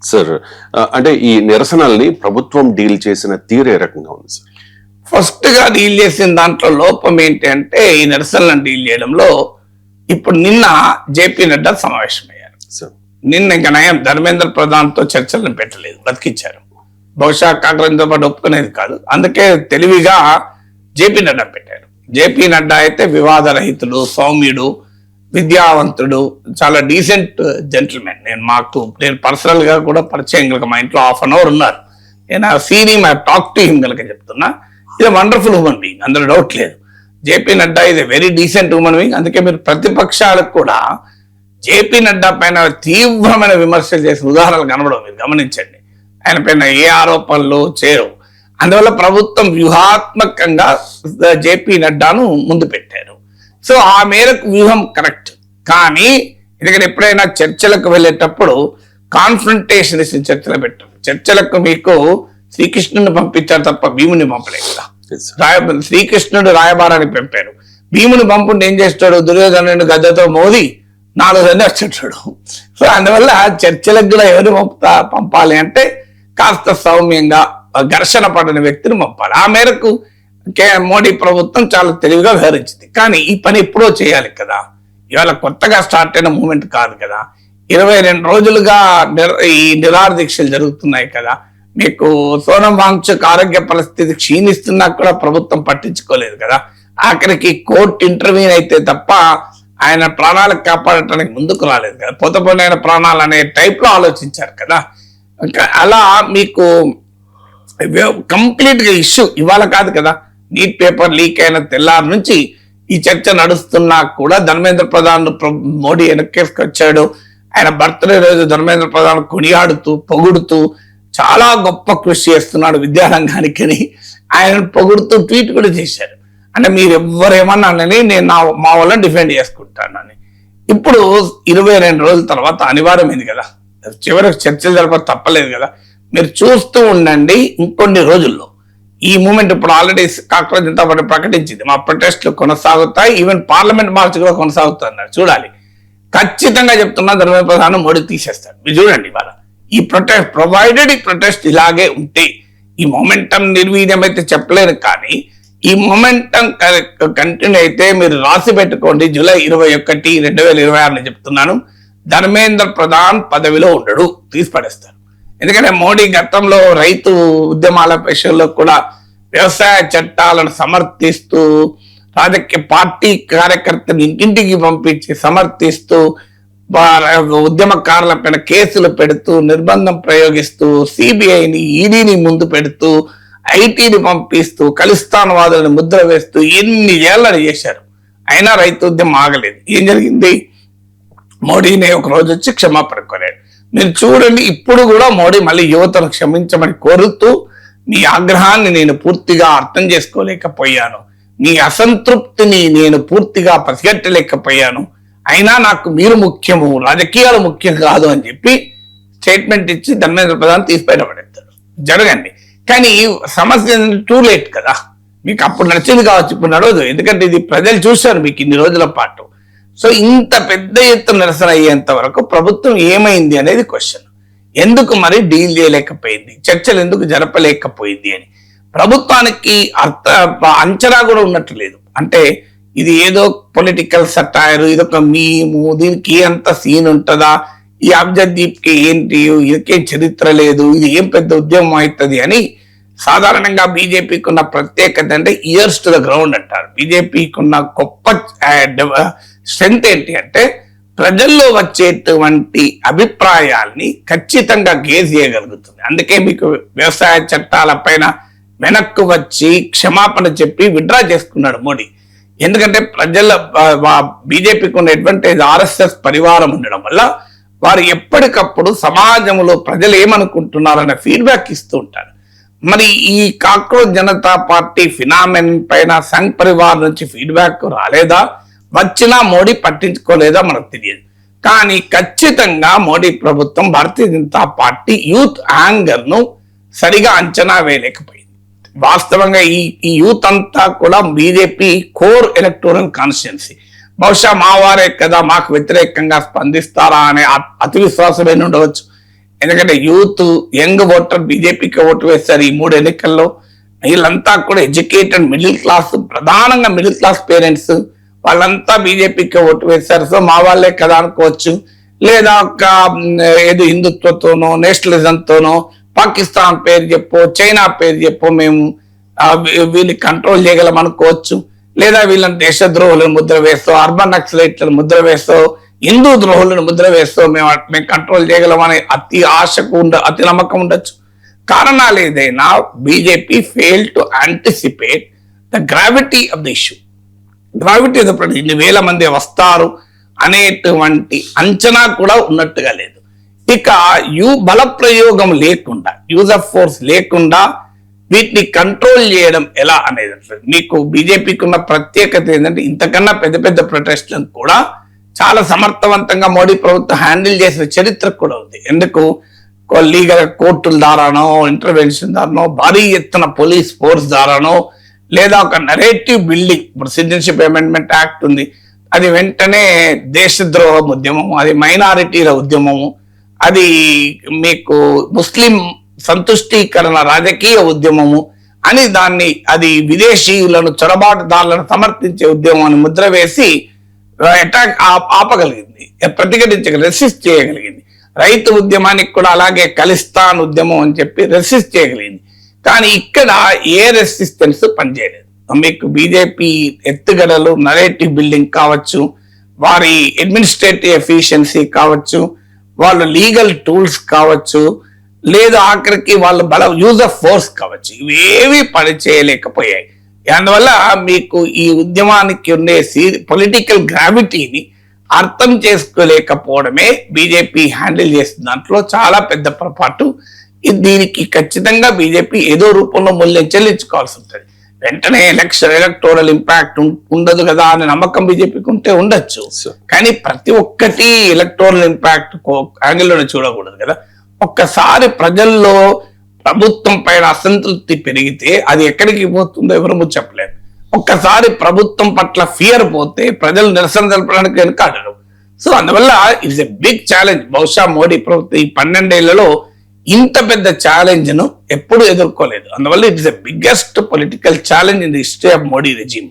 Sir అంటే ఈ నిరసనల్ని ప్రభుత్వం డీల్ చేసిన తీరు ఏ రకంగా ఉంది సార్? ఫస్ట్ గా డీల్ చేసిన దాంట్లో లోపం ఏంటి అంటే ఈ నిరసనలను డీల్ చేయడంలో ఇప్పుడు నిన్న జేపీ నడ్డా సమావేశమయ్యారు. నిన్న ఇంకా నయం ధర్మేంద్ర ప్రధాన్ తో చర్చలను పెట్టలేదు, బతికిచ్చారు. బహుశా కాంగ్రెస్ పాటు ఒప్పుకునేది కాదు, అందుకే తెలివిగా జేపీ నడ్డా పెట్టారు. జేపీ నడ్డా అయితే వివాదరహితుడు, సౌమ్యుడు, విద్యావంతుడు, చాలా డీసెంట్ జెంటిల్మెన్. నేను పర్సనల్ గా కూడా పరిచయం కనుక మా ఇంట్లో హాఫ్ అన్ అవర్ ఉన్నారు. నేను ఆ సీన్ టాక్ టు హిమ్ కనుక చెప్తున్నా. ఇది వండర్ఫుల్ హ్యూమన్ బీయింగ్, అందులో డౌట్ లేదు. జేపీ నడ్డా ఇది వెరీ డీసెంట్ హ్యూమన్ బీయింగ్. అందుకే మీరు ప్రతిపక్షాలకు కూడా జేపీ నడ్డా పైన తీవ్రమైన విమర్శలు చేసిన ఉదాహరణలు కనబడవు, మీరు గమనించండి. ఆయన పైన ఏ ఆరోపణలు చేయవు. అందువల్ల ప్రభుత్వం వ్యూహాత్మకంగా జేపీ నడ్డాను ముందు పెట్టారు. సో ఆ మేరకు వ్యూహం కరెక్ట్. కానీ ఎందుకంటే ఎప్పుడైనా చర్చలకు వెళ్ళేటప్పుడు కాన్ఫ్రంటేషన్ ఇచ్చిన చర్చలు పెట్టారు. చర్చలకు మీకు శ్రీకృష్ణుని పంపించారు తప్ప భీముని పంపలేదు కదా. శ్రీకృష్ణుడు రాయబారాన్ని పంపారు, భీముని పంపుంటే ఏం చేస్తాడు? దుర్యోధనుడు గద్దతో మోది 4 మంది వచ్చేటాడు. సో అందువల్ల చర్చలకు కూడా ఎవరు పంపాలి అంటే కాస్త సౌమ్యంగా ఘర్షణ పడిన వ్యక్తిని పంపాలి. ఆ మేరకు మోడీ ప్రభుత్వం చాలా తెలివిగా వ్యవహరించింది. కానీ ఈ పని ఎప్పుడో చేయాలి కదా, ఇవాళ కొత్తగా స్టార్ట్ అయిన మూమెంట్ కాదు కదా. 22 రోజులుగా ఈ నిరాహార దీక్షలు జరుగుతున్నాయి కదా. మీకు సోనం వాంగ్చుక్ ఆరోగ్య పరిస్థితి క్షీణిస్తున్నా కూడా ప్రభుత్వం పట్టించుకోలేదు కదా. ఆఖరికి కోర్టు ఇంటర్వ్యూన్ అయితే తప్ప ఆయన ప్రాణాలకు కాపాడటానికి ముందుకు రాలేదు కదా. పోతపోయిన ఆయన ప్రాణాలు అనే టైప్ లో ఆలోచించారు కదా. అలా మీకు కంప్లీట్ గా ఇష్యూ ఇవాళ కాదు కదా. నీట్ పేపర్ లీక్ అయిన తెల్లారి నుంచి ఈ చర్చ నడుస్తున్నా కూడా ధర్మేంద్ర ప్రధాన్ మోడీ వెనక్కేసుకొచ్చాడు. ఆయన బర్త్డే రోజు ధర్మేంద్ర ప్రధాన్ కొనియాడుతూ పొగుడుతూ చాలా గొప్ప కృషి చేస్తున్నాడు విద్యారంగానికి అని ఆయన పొగుడుతూ ట్వీట్ కూడా చేశారు. అంటే మీరు ఎవరేమన్నానని నేను మా వాళ్ళని డిఫెండ్ చేసుకుంటానని. ఇప్పుడు 22 రోజుల తర్వాత అనివార్యమైంది కదా, చివరికి చర్చలు జరపడం తప్పలేదు కదా. మీరు చూస్తూ ఉండండి, ఇంకొన్ని రోజుల్లో ఈ మూమెంట్ ఇప్పుడు ఆల్రెడీ కాంగ్రెస్ జనతా పార్టీ ప్రకటించింది, మా ప్రొటెస్ట్లు కొనసాగుతాయి, ఈవెన్ పార్లమెంట్ మార్చ్ కూడా కొనసాగుతున్నారు. చూడాలి, ఖచ్చితంగా చెప్తున్నా ధర్మేంద్ర ప్రధాన్ మోడీ తీసేస్తాడు. మీరు చూడండి ఇవాళ ఈ ప్రొటెస్ట్ ప్రొవైడెడ్ ఈ ప్రొటెస్ట్ ఇలాగే ఉంటే, ఈ మొమెంటం నిర్వీర్యం అయితే చెప్పలేను, కానీ ఈ మొమెంటం కంటిన్యూ అయితే మీరు రాసి పెట్టుకోండి, జూలై 21, 2026 చెప్తున్నాను, ధర్మేంద్ర ప్రధాన్ పదవిలో ఉండడు, తీసి పడేస్తారు. ఎందుకంటే మోడీ గతంలో రైతు ఉద్యమాల విషయంలో కూడా వ్యవసాయ చట్టాలను సమర్థిస్తూ రాజకీయ పార్టీ కార్యకర్తలు ఇంటింటికి పంపించి సమర్థిస్తూ ఉద్యమకారుల పైన కేసులు పెడుతూ నిర్బంధం ప్రయోగిస్తూ సిబిఐని ఈడీని ముందు పెడుతూ ఐటీని పంపిస్తూ ఖలిస్తాన్ వాదులను ముద్ర వేస్తూ ఎన్ని ఏళ్ళని చేశారు. అయినా రైతు ఉద్యమం ఆగలేదు. ఏం జరిగింది? మోడీని ఒక రోజు వచ్చి క్షమాపణ కోరాడు. మీరు చూడండి, ఇప్పుడు కూడా మోడీ మళ్ళీ యువతను క్షమించమని కోరుతూ, మీ ఆగ్రహాన్ని నేను పూర్తిగా అర్థం చేసుకోలేకపోయాను, మీ అసంతృప్తిని నేను పూర్తిగా పసిగట్టలేకపోయాను, అయినా నాకు మీరు ముఖ్యము, రాజకీయాలు ముఖ్యం కాదు అని చెప్పి స్టేట్మెంట్ ఇచ్చి ధర్మేంద్ర ప్రధాన్ తీసి బయటపడేస్తాడు. జరగండి. కానీ సమస్య టూ లేట్ కదా. మీకు అప్పుడు నచ్చింది కావచ్చు, ఇప్పుడు నడవదు. ఎందుకంటే ఇది ప్రజలు చూశారు మీకు ఇన్ని రోజుల పాటు. సో ఇంత పెద్ద ఎత్తున నిరసన అయ్యేంత వరకు ప్రభుత్వం ఏమైంది అనేది క్వశ్చన్. ఎందుకు మరి డీల్ చేయలేకపోయింది, చర్చలు ఎందుకు జరపలేకపోయింది అని ప్రభుత్వానికి అంచనా కూడా ఉన్నట్టు లేదు. అంటే ఇది ఏదో పొలిటికల్ సటైర్, ఇదొక మీము, దీనికి అంత సీన్ ఉంటుందా, ఈ అబ్జదీప్ కి ఏంటి, ఇదికేం చరిత్ర లేదు, ఇది ఏం పెద్ద ఉద్యమం అవుతుంది అని. సాధారణంగా బీజేపీకి ఉన్న ప్రత్యేకత అంటే ఇయర్స్ టు ద గ్రౌండ్ అంటారు. బీజేపీకి ఉన్న గొప్ప స్ట్రెంగ్త్ ఏంటి అంటే ప్రజల్లో వచ్చేటువంటి అభిప్రాయాల్ని ఖచ్చితంగా గేజ్ చేయగలుగుతుంది. అందుకే మీకు వ్యవసాయ చట్టాల పైన వెనక్కు వచ్చి క్షమాపణ చెప్పి విత్డ్రా చేసుకున్నాడు మోడీ. ఎందుకంటే ప్రజల బీజేపీకి ఉన్న అడ్వాంటేజ్ ఆర్ఎస్ఎస్ పరివారం ఉండడం వల్ల వారు ఎప్పటికప్పుడు సమాజంలో ప్రజలు ఏమనుకుంటున్నారనే ఫీడ్బ్యాక్ ఇస్తూ ఉంటారు. మరి ఈ కాక్రోచ్ జనతా పార్టీ ఫినామినన్ పైన సంఘ్ పరివార్ నుంచి ఫీడ్బ్యాక్ రాలేదా, వచ్చినా మోడీ పట్టించుకోలేదా మనకు తెలియదు. కానీ ఖచ్చితంగా మోడీ ప్రభుత్వం Bharatiya Janata party youth anger ను సరిగా అంచనా వేయలేకపోయింది. వాస్తవంగా ఈ యూత్ అంతా కూడా బీజేపీ కోర్ ఎలక్టోరల్ కాన్స్టిట్యున్సీ. బహుశా మా వారే కదా మాకు వ్యతిరేకంగా స్పందిస్తారా అనే అతి విశ్వాసమైన ఉండవచ్చు. ఎందుకంటే యూత్ యంగ్ ఓటర్ బీజేపీకి ఓటు వేస్తారు ఈ 3 ఎన్నికల్లో. వీళ్ళంతా కూడా ఎడ్యుకేటెడ్ మిడిల్ క్లాస్, ప్రధానంగా మిడిల్ క్లాస్ పేరెంట్స్, వాళ్ళంతా బీజేపీకి ఓటు వేశారు. సో మా వాళ్ళే కదా అనుకోవచ్చు. లేదా ఒక ఏదో హిందుత్వతోనో నేషనలిజంతోనో పాకిస్తాన్ పేరు చెప్పు, చైనా పేరు చెప్పు, మేము వీళ్ళని కంట్రోల్ చేయగలం అనుకోవచ్చు. లేదా వీళ్ళని దేశద్రోహులను ముద్ర వేస్తూ, అర్బన్ నక్సలైట్లను ముద్ర వేస్తూ, హిందూ ద్రోహులను ముద్ర వేస్తూ మేము కంట్రోల్ చేయగలం అనే అతి నమ్మకం ఉండొచ్చు. కారణాలు ఏదైనా BJP fail to anticipate the gravity of the issue. Gravity ఇన్ని వేల మంది వస్తారు అనేటువంటి అంచనా కూడా ఉన్నట్టుగా లేదు. ఇక బల ప్రయోగం లేకుండా, యూజ్ ఆఫ్ ఫోర్స్ లేకుండా వీటిని కంట్రోల్ చేయడం ఎలా అనేది మీకు బీజేపీకి ఉన్న ప్రత్యేకత ఏంటంటే, ఇంతకన్నా పెద్ద పెద్ద ప్రొటెస్ట్లను కూడా చాలా సమర్థవంతంగా మోడీ ప్రభుత్వం హ్యాండిల్ చేసిన చరిత్ర కూడా ఉంది. ఎందుకు? లీగల్ కోర్టుల ద్వారానో, ఇంటర్వెన్షన్ ద్వారానో, భారీ ఎత్తున పోలీస్ ఫోర్స్ ద్వారానో, లేదా ఒక నరేటివ్ బిల్డింగ్. ఇప్పుడు సిటిజన్షిప్ అమెండ్మెంట్ యాక్ట్ ఉంది, అది వెంటనే దేశద్రోహ ఉద్యమము, అది మైనారిటీల ఉద్యమము, అది మీకు ముస్లిం సంతుష్టీకరణ రాజకీయ ఉద్యమము అని అది విదేశీయులను చొరబాటుదారులను సమర్థించే ఉద్యమం అని ముద్ర వేసి అటాక్ ఆపగలిగింది, రెసిస్ట్ చేయగలిగింది. రైతు ఉద్యమానికి కూడా అలాగే ఖలిస్తాన్ ఉద్యమం అని చెప్పి రెసిస్ట్ చేయగలిగింది. కానీ ఇక్కడ ఏ రెసిస్టెన్స్ పనిచేయలేదు. మీకు బీజేపీ ఎత్తుగడలు, నరేటివ్ బిల్డింగ్ కావచ్చు, వారి అడ్మినిస్ట్రేటివ్ ఎఫిషియన్సీ కావచ్చు, వాళ్ళ లీగల్ టూల్స్ కావచ్చు, లేదా ఆఖరికి వాళ్ళ యూజ్ ఆఫ్ ఫోర్స్ కావచ్చు, ఇవేవి పనిచేయలేకపోయాయి. అందువల్ల మీకు ఈ ఉద్యమానికి ఉండే పొలిటికల్ గ్రావిటీని అర్థం చేసుకోలేకపోవడమే బీజేపీ హ్యాండిల్ చేసిన దాంట్లో చాలా పెద్ద పొరపాటు. దీనికి ఖచ్చితంగా బీజేపీ ఏదో రూపంలో మూల్యం చెల్లించుకోవాల్సి ఉంటుంది. వెంటనే ఎలక్టోరల్ ఇంపాక్ట్ ఉండదు కదా అనే నమ్మకం బీజేపీకి ఉంటే ఉండొచ్చు, కానీ ప్రతి ఒక్కటి ఎలక్టోరల్ ఇంపాక్ట్ యాంగిల్లోనే చూడకూడదు కదా. ఒక్కసారి ప్రజల్లో ప్రభుత్వం పైన అసంతృప్తి పెరిగితే అది ఎక్కడికి పోతుందో ఎవరు చెప్పలేరు. ఒక్కసారి ప్రభుత్వం పట్ల ఫియర్ పోతే ప్రజలు నిరసన తెలపడానికి వెనుకాడరు. సో అందువల్ల ఇట్స్ ఎ బిగ్ ఛాలెంజ్. బహుశా మోడీ ప్రభుత్వం ఈ 12 ఏళ్లలో ఇంత పెద్ద ఛాలెంజ్ ను ఎప్పుడు ఎదుర్కోలేదు. అందువల్ల it's a biggest political challenge in the history of Modi regime.